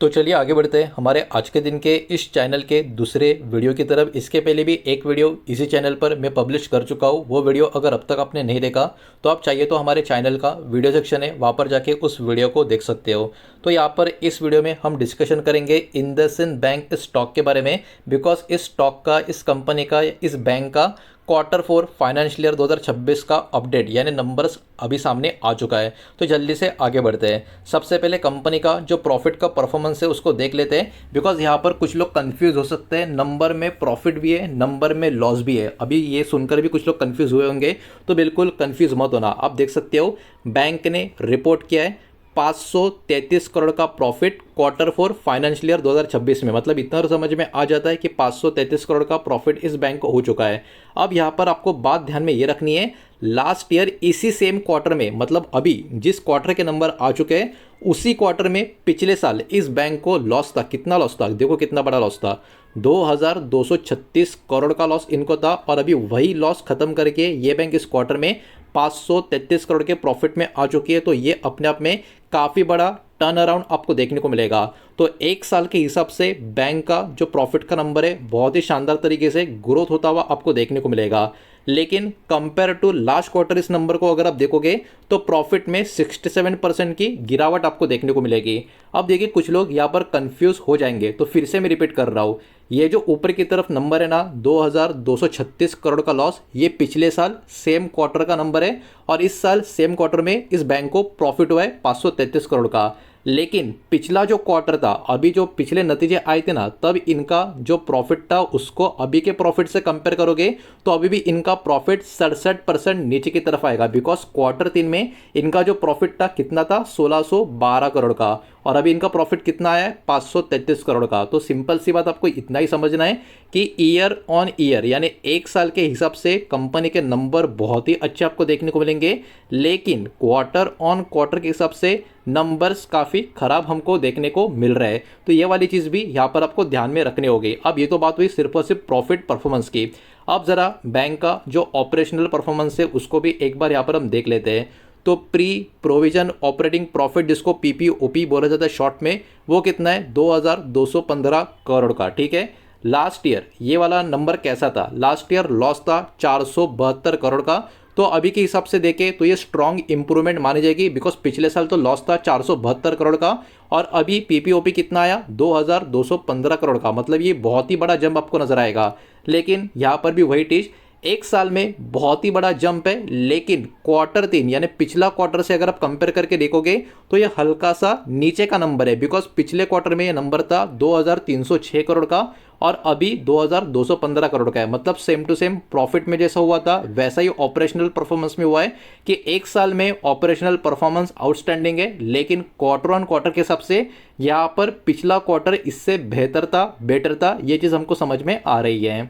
तो चलिए आगे बढ़ते हैं हमारे आज के दिन के इस चैनल के दूसरे वीडियो की तरफ। इसके पहले भी एक वीडियो इसी चैनल पर मैं पब्लिश कर चुका हूँ। वो वीडियो अगर अब तक आपने नहीं देखा तो आप चाहिए तो हमारे चैनल का वीडियो सेक्शन है, वहाँ पर जाके उस वीडियो को देख सकते हो। तो यहाँ पर इस वीडियो में हम डिस्कशन करेंगे इंडसइंड बैंक स्टॉक के बारे में, बिकॉज इस स्टॉक का, इस कंपनी का, इस बैंक का Q4 फाइनेंशियल ईयर 2026 का अपडेट यानी नंबर्स अभी सामने आ चुका है। तो जल्दी से आगे बढ़ते हैं। सबसे पहले कंपनी का जो प्रॉफिट का परफॉर्मेंस है उसको देख लेते हैं, बिकॉज यहाँ पर कुछ लोग कंफ्यूज हो सकते हैं। नंबर में प्रॉफिट भी है, नंबर में लॉस भी है। अभी ये सुनकर भी कुछ लोग कंफ्यूज हुए होंगे, तो बिल्कुल कंफ्यूज मत होना। आप देख सकते हो बैंक ने रिपोर्ट किया है 533 करोड़ का प्रॉफिट Q4 फाइनेंशियल ईयर 2026 में। मतलब इतना समझ में आ जाता है कि 533 करोड़ का प्रॉफिट इस बैंक को हो चुका है। अब यहाँ पर आपको बात ध्यान में ये रखनी है, लास्ट ईयर इसी सेम क्वार्टर में, मतलब अभी जिस क्वार्टर के नंबर आ चुके हैं उसी क्वार्टर में पिछले साल इस बैंक को लॉस था। कितना लॉस था देखो, कितना बड़ा लॉस था, 2236 करोड़ का लॉस इनको था। और अभी वही लॉस खत्म करके ये बैंक इस क्वार्टर में 533 करोड़ के प्रॉफिट में आ चुकी है। तो ये अपने आप में काफ़ी बड़ा टर्न अराउंड आपको देखने को मिलेगा। तो एक साल के हिसाब से बैंक का जो प्रॉफिट का नंबर है बहुत ही शानदार तरीके से ग्रोथ होता हुआ आपको देखने को मिलेगा। लेकिन कंपेयर टू लास्ट क्वार्टर इस नंबर को अगर आप देखोगे तो प्रॉफिट में 67% की गिरावट आपको देखने को मिलेगी। अब देखिए कुछ लोग यहाँ पर कंफ्यूज हो जाएंगे, तो फिर से मैं रिपीट कर रहा हूँ। ये जो ऊपर की तरफ नंबर है ना 2236 करोड़ का लॉस, ये पिछले साल सेम क्वार्टर का नंबर है। और इस साल सेम क्वार्टर में इस बैंक को प्रॉफिट हुआ है 533 करोड़ का। लेकिन पिछला जो क्वार्टर था, अभी जो पिछले नतीजे आए थे ना, तब इनका जो प्रॉफिट था उसको अभी के प्रॉफिट से कंपेयर करोगे तो अभी भी इनका प्रॉफिट 67% नीचे की तरफ आएगा। बिकॉज Q3 में इनका जो प्रॉफिट था कितना था, 1612 करोड़ का, और अभी इनका प्रॉफिट कितना आया है, 533 करोड़ का। तो सिंपल सी बात आपको इतना ही समझना है कि ईयर ऑन ईयर यानी एक साल के हिसाब से कंपनी के नंबर बहुत ही अच्छे आपको देखने को मिलेंगे, लेकिन क्वार्टर ऑन क्वार्टर के हिसाब से नंबर्स काफ़ी खराब हमको देखने को मिल रहा है। तो ये वाली चीज़ भी यहाँ पर आपको ध्यान में रखनी होगी। अब ये तो बात हुई सिर्फ और सिर्फ प्रॉफिट परफॉर्मेंस की। अब ज़रा बैंक का जो ऑपरेशनल परफॉर्मेंस है उसको भी एक बार यहाँ पर हम देख लेते हैं। तो प्री प्रोविजन ऑपरेटिंग प्रॉफिट, जिसको PPOP बोला जाता है शॉर्ट में, वो कितना है, 2215 करोड़ का। ठीक है, लास्ट ईयर ये वाला नंबर कैसा था, लास्ट ईयर लॉस था 472 करोड़ का। तो अभी के हिसाब से देखें तो ये स्ट्रॉन्ग इंप्रूवमेंट मानी जाएगी, बिकॉज पिछले साल तो लॉस था 472 करोड़ का और अभी PPOP कितना आया, 2215 करोड़ का। मतलब ये बहुत ही बड़ा जंप आपको नजर आएगा। लेकिन यहाँ पर भी वही चीज़, एक साल में बहुत ही बड़ा जंप है, लेकिन Q3 यानी पिछला क्वार्टर से अगर आप कंपेयर करके देखोगे तो ये हल्का सा नीचे का नंबर है। बिकॉज पिछले क्वार्टर में ये नंबर था 2306 करोड़ का और अभी 2215 करोड़ का है। मतलब सेम टू सेम प्रॉफिट में जैसा हुआ था वैसा ही ऑपरेशनल परफॉर्मेंस में हुआ है कि एक साल में ऑपरेशनल परफॉर्मेंस आउटस्टैंडिंग है, लेकिन क्वार्टर ऑन क्वार्टर के हिसाब से यहाँ पर पिछला क्वार्टर इससे बेहतर था। ये चीज़ हमको समझ में आ रही है।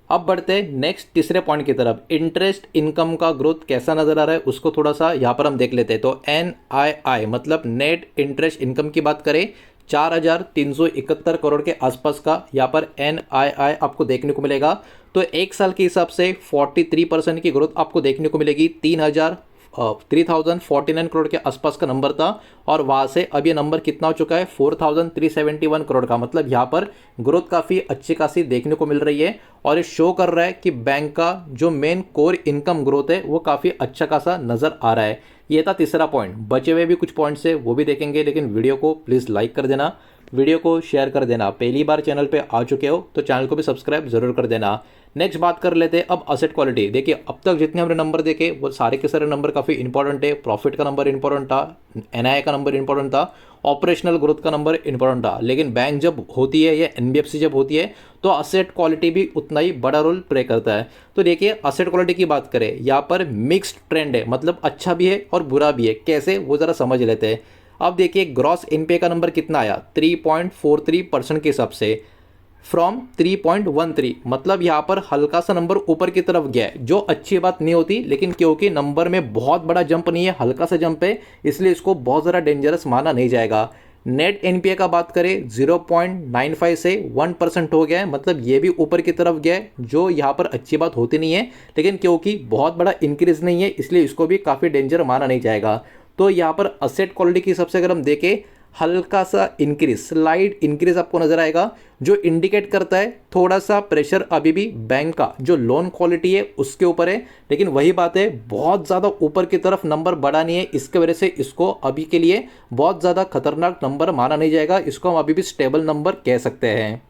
अब बढ़ते हैं नेक्स्ट तीसरे पॉइंट की तरफ। इंटरेस्ट इनकम का ग्रोथ कैसा नजर आ रहा है उसको थोड़ा सा यहाँ पर हम देख लेते हैं। तो NII मतलब नेट इंटरेस्ट इनकम की बात करें, 4371 करोड़ के आसपास का यहाँ पर NII आपको देखने को मिलेगा। तो एक साल के हिसाब से 43% की ग्रोथ आपको देखने को मिलेगी। 3049 करोड़ के आसपास का नंबर था और वहाँ से अब ये नंबर कितना हो चुका है, 4371 करोड़ का। मतलब यहाँ पर ग्रोथ काफ़ी अच्छी खासी देखने को मिल रही है और ये शो कर रहा है कि बैंक का जो मेन कोर इनकम ग्रोथ है वो काफ़ी अच्छा खासा नज़र आ रहा है। ये था तीसरा पॉइंट। बचे हुए भी कुछ पॉइंट्स है वो भी देखेंगे, लेकिन वीडियो को प्लीज़ लाइक कर देना, वीडियो को शेयर कर देना। पहली बार चैनल पे आ चुके हो तो चैनल को भी सब्सक्राइब जरूर कर देना। नेक्स्ट बात कर लेते हैं अब असेट क्वालिटी। देखिए अब तक जितने हमने नंबर देखे वो सारे के सारे नंबर काफ़ी इंपॉर्टेंट है। प्रॉफिट का नंबर इंपॉर्टेंट था, NII का नंबर इंपॉर्टेंट था, ऑपरेशनल ग्रोथ का नंबर इंपॉर्टेंट था। लेकिन बैंक जब होती है या NBFC जब होती है तो असेट क्वालिटी भी उतना ही बड़ा रोल प्ले करता है। तो देखिए असेट क्वालिटी की बात करें, यहाँ पर मिक्स्ड ट्रेंड है, मतलब अच्छा भी है और बुरा भी है। कैसे, वो ज़रा समझ लेते हैं। अब देखिए ग्रॉस NPA का नंबर कितना आया, 3.43% के हिसाब से फ्रॉम 3.13। मतलब यहाँ पर हल्का सा नंबर ऊपर की तरफ गया है, जो अच्छी बात नहीं होती, लेकिन क्योंकि नंबर में बहुत बड़ा जंप नहीं है, हल्का सा जंप है, इसलिए इसको बहुत ज़्यादा डेंजरस माना नहीं जाएगा। नेट NPA का बात करें 0.95 से 1% हो गया है। मतलब ये भी ऊपर की तरफ गया है, जो यहाँ पर अच्छी बात होती नहीं है, लेकिन क्योंकि बहुत बड़ा इंक्रीज नहीं है इसलिए इसको भी काफ़ी डेंजर माना नहीं जाएगा। तो यहाँ पर असेट क्वालिटी के हिसाब से अगर हम देखें, हल्का सा इंक्रीज, स्लाइड इंक्रीज आपको नजर आएगा, जो इंडिकेट करता है थोड़ा सा प्रेशर अभी भी बैंक का जो लोन क्वालिटी है उसके ऊपर है। लेकिन वही बात है, बहुत ज़्यादा ऊपर की तरफ नंबर बढ़ा नहीं है, इसके वजह से इसको अभी के लिए बहुत ज़्यादा खतरनाक नंबर माना नहीं जाएगा, इसको हम अभी भी स्टेबल नंबर कह सकते हैं।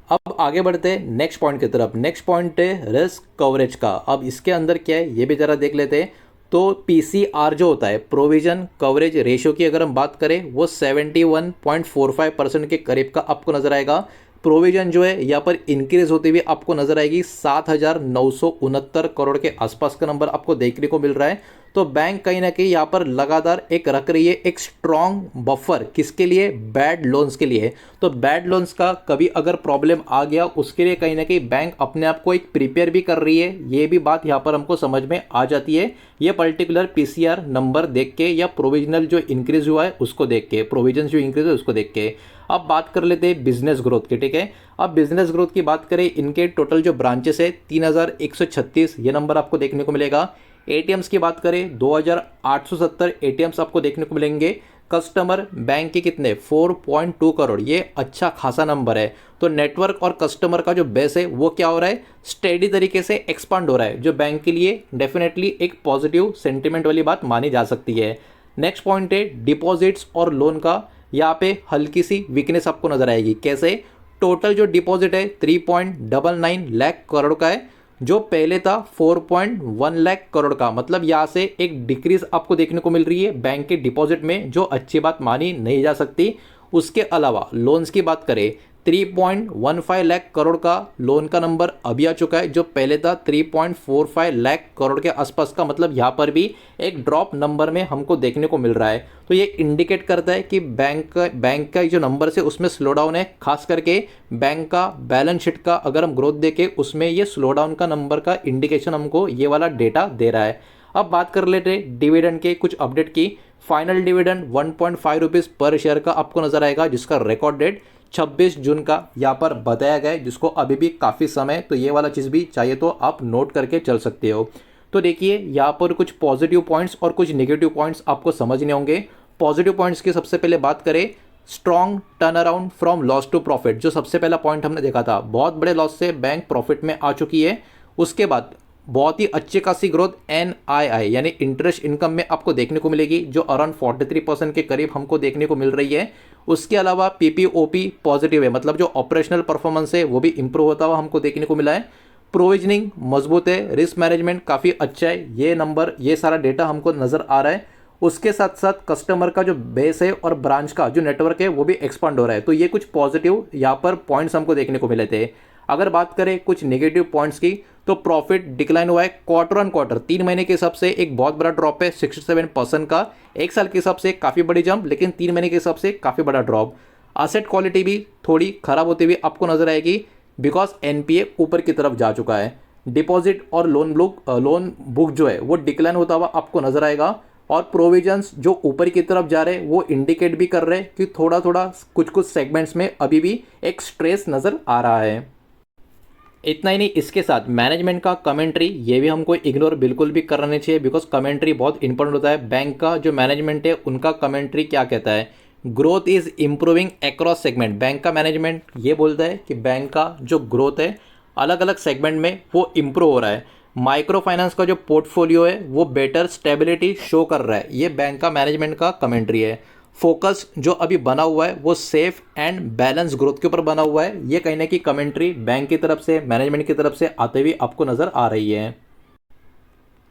अब आगे बढ़ते हैं नेक्स्ट पॉइंट की तरफ। नेक्स्ट पॉइंट है रिस्क कवरेज का। अब इसके अंदर क्या है ये भी ज़रा देख लेते हैं। तो पीसीआर जो होता है, प्रोविजन कवरेज रेशियो की अगर हम बात करें, वो 71.45% के करीब का आपको नजर आएगा। प्रोविजन जो है यहाँ पर इंक्रीज होती हुई आपको नजर आएगी, 7,969 करोड़ के आसपास का नंबर आपको देखने को मिल रहा है। तो बैंक कहीं ना कहीं यहाँ पर लगातार एक रख रही है एक स्ट्रॉन्ग बफर, किसके लिए? बैड लोन्स के लिए। तो बैड लोन्स का कभी अगर प्रॉब्लम आ गया, उसके लिए कहीं ना कहीं बैंक अपने आप को एक प्रिपेयर भी कर रही है, ये भी बात यहाँ पर हमको समझ में आ जाती है, ये पर्टिकुलर पीसीआर नंबर देख के या प्रोविजनल जो इंक्रीज हुआ है उसको देख के, प्रोविजन जो इंक्रीज है उसको देख के। अब बात कर लेते हैं बिजनेस ग्रोथ की, ठीक है। अब बिजनेस ग्रोथ की बात करें, इनके टोटल जो ब्रांचेस है 3,136 ये नंबर आपको देखने को मिलेगा। एटीएम्स की बात करें 2,870 एटीएम्स आपको देखने को मिलेंगे। कस्टमर बैंक के कितने? 4.2 करोड़, ये अच्छा खासा नंबर है। तो नेटवर्क और कस्टमर का जो बेस है वो क्या हो रहा है? स्टेडी तरीके से एक्सपांड हो रहा है, जो बैंक के लिए डेफिनेटली एक पॉजिटिव सेंटिमेंट वाली बात मानी जा सकती है। नेक्स्ट पॉइंट है डिपॉजिट्स और लोन का। यहाँ पे हल्की सी वीकनेस आपको नजर आएगी। कैसे? टोटल जो डिपॉजिट है 3.99 लाख करोड़ का है, जो पहले था 4.1 लाख करोड़ का। मतलब यहाँ से एक डिक्रीज आपको देखने को मिल रही है बैंक के डिपॉजिट में, जो अच्छी बात मानी नहीं जा सकती। उसके अलावा लोन्स की बात करें, 3.15 लाख करोड़ का लोन का नंबर अभी आ चुका है, जो पहले था 3.45 लाख करोड़ के आसपास का। मतलब यहाँ पर भी एक ड्रॉप नंबर में हमको देखने को मिल रहा है। तो ये इंडिकेट करता है कि बैंक का जो नंबर है उसमें स्लो डाउन है। खास करके बैंक का बैलेंस शीट का अगर हम ग्रोथ देखें, उसमें ये स्लो डाउन का नंबर का इंडिकेशन हमको ये वाला डेटा दे रहा है। अब बात कर लेते हैं डिविडेंड के कुछ अपडेट की। फाइनल डिविडेंड 1.5 रुपीज़ पर शेयर का आपको नजर आएगा, जिसका रिकॉर्ड डेट 26 जून का यहाँ पर बताया गया है, जिसको अभी भी काफ़ी समय, तो ये वाला चीज़ भी चाहिए तो आप नोट करके चल सकते हो। तो देखिए यहाँ पर कुछ पॉजिटिव पॉइंट्स और कुछ नेगेटिव पॉइंट्स आपको समझने होंगे। पॉजिटिव पॉइंट्स की सबसे पहले बात करें, strong turn around from loss to profit. जो सबसे पहला पॉइंट हमने देखा था, बहुत बड़े लॉस से बैंक प्रॉफिट में आ चुकी है। उसके बाद बहुत ही अच्छी खासी ग्रोथ NII यानी इंटरेस्ट इनकम में आपको देखने को मिलेगी, जो अराउंड 43% के करीब हमको देखने को मिल रही है। उसके अलावा PPOP पॉजिटिव है, मतलब जो ऑपरेशनल परफॉर्मेंस है वो भी इंप्रूव होता हुआ हमको देखने को मिला है। प्रोविजनिंग मजबूत है, रिस्क मैनेजमेंट काफ़ी अच्छा है, ये नंबर ये सारा डेटा हमको नज़र आ रहा है। उसके साथ साथ कस्टमर का जो बेस है और ब्रांच का जो नेटवर्क है वो भी एक्सपांड हो रहा है। तो ये कुछ पॉजिटिव यहाँ पर पॉइंट्स हमको देखने को मिले थे। अगर बात करें कुछ नेगेटिव पॉइंट्स की, तो प्रॉफिट डिक्लाइन हुआ है क्वार्टर ऑन क्वार्टर। 3 महीने के हिसाब से एक बहुत बड़ा ड्रॉप है 67% का। एक साल के हिसाब से काफ़ी बड़ी जंप, लेकिन 3 महीने के हिसाब से काफ़ी बड़ा ड्रॉप। असेट क्वालिटी भी थोड़ी खराब होती हुई आपको नजर आएगी, बिकॉज NPA ऊपर की तरफ जा चुका है। डिपॉजिट और लोन बुक जो है वो डिक्लाइन होता हुआ आपको नजर आएगा। और प्रोविजंस जो ऊपर की तरफ जा रहे हैं वो इंडिकेट भी कर रहे हैं कि थोड़ा थोड़ा कुछ सेगमेंट्स में अभी भी एक स्ट्रेस नज़र आ रहा है। इतना ही नहीं, इसके साथ मैनेजमेंट का कमेंट्री ये भी हमको इग्नोर बिल्कुल भी करना नहीं चाहिए, बिकॉज कमेंट्री बहुत इंपॉर्टेंट होता है। बैंक का जो मैनेजमेंट है उनका कमेंट्री क्या कहता है? Growth is improving across segment. Bank का मैनेजमेंट ये बोलता है कि बैंक का जो ग्रोथ है अलग अलग सेगमेंट में वो इम्प्रूव हो रहा है। माइक्रो फाइनेंस का जो पोर्टफोलियो है वो बेटर स्टेबिलिटी शो कर रहा है, ये बैंक का मैनेजमेंट का कमेंट्री है। फोकस जो अभी बना हुआ है वो सेफ एंड बैलेंस ग्रोथ के ऊपर बना हुआ है, ये कहीं ना कहीं कमेंट्री बैंक की तरफ से, मैनेजमेंट की तरफ से आते हुए आपको नज़र आ रही है।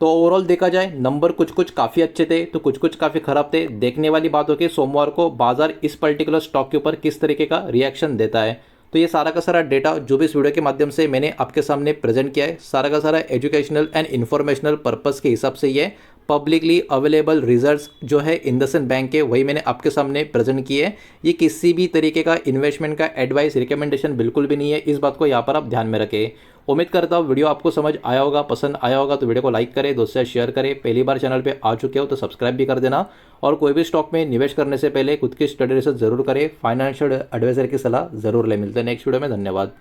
तो ओवरऑल देखा जाए नंबर कुछ कुछ काफ़ी अच्छे थे तो कुछ कुछ काफ़ी ख़राब थे। देखने वाली बात हो कि सोमवार को बाजार इस पर्टिकुलर स्टॉक के ऊपर किस तरीके का रिएक्शन देता है। तो ये सारा का सारा डेटा जो भी इस वीडियो के माध्यम से मैंने आपके सामने प्रेजेंट किया है, सारा का सारा एजुकेशनल एंड इन्फॉर्मेशनल पर्पस के हिसाब से ये पब्लिकली अवेलेबल रिजल्ट्स जो है इंडसइंड बैंक के, वही मैंने आपके सामने प्रेजेंट किए हैं। ये किसी भी तरीके का इन्वेस्टमेंट का एडवाइस रिकमेंडेशन बिल्कुल भी नहीं है, इस बात को यहाँ पर आप ध्यान में रखें। उम्मीद करता हूँ वीडियो आपको समझ आया होगा, पसंद आया होगा। तो वीडियो को लाइक करें, दोस्तों से शेयर करें। पहली बार चैनल पे आ चुके हो तो सब्सक्राइब भी कर देना। और कोई भी स्टॉक में निवेश करने से पहले खुद की स्टडी रिसर्च जरूर करें, फाइनेंशियल एडवाइजर की सलाह जरूर ले। मिलते हैं नेक्स्ट वीडियो में, धन्यवाद।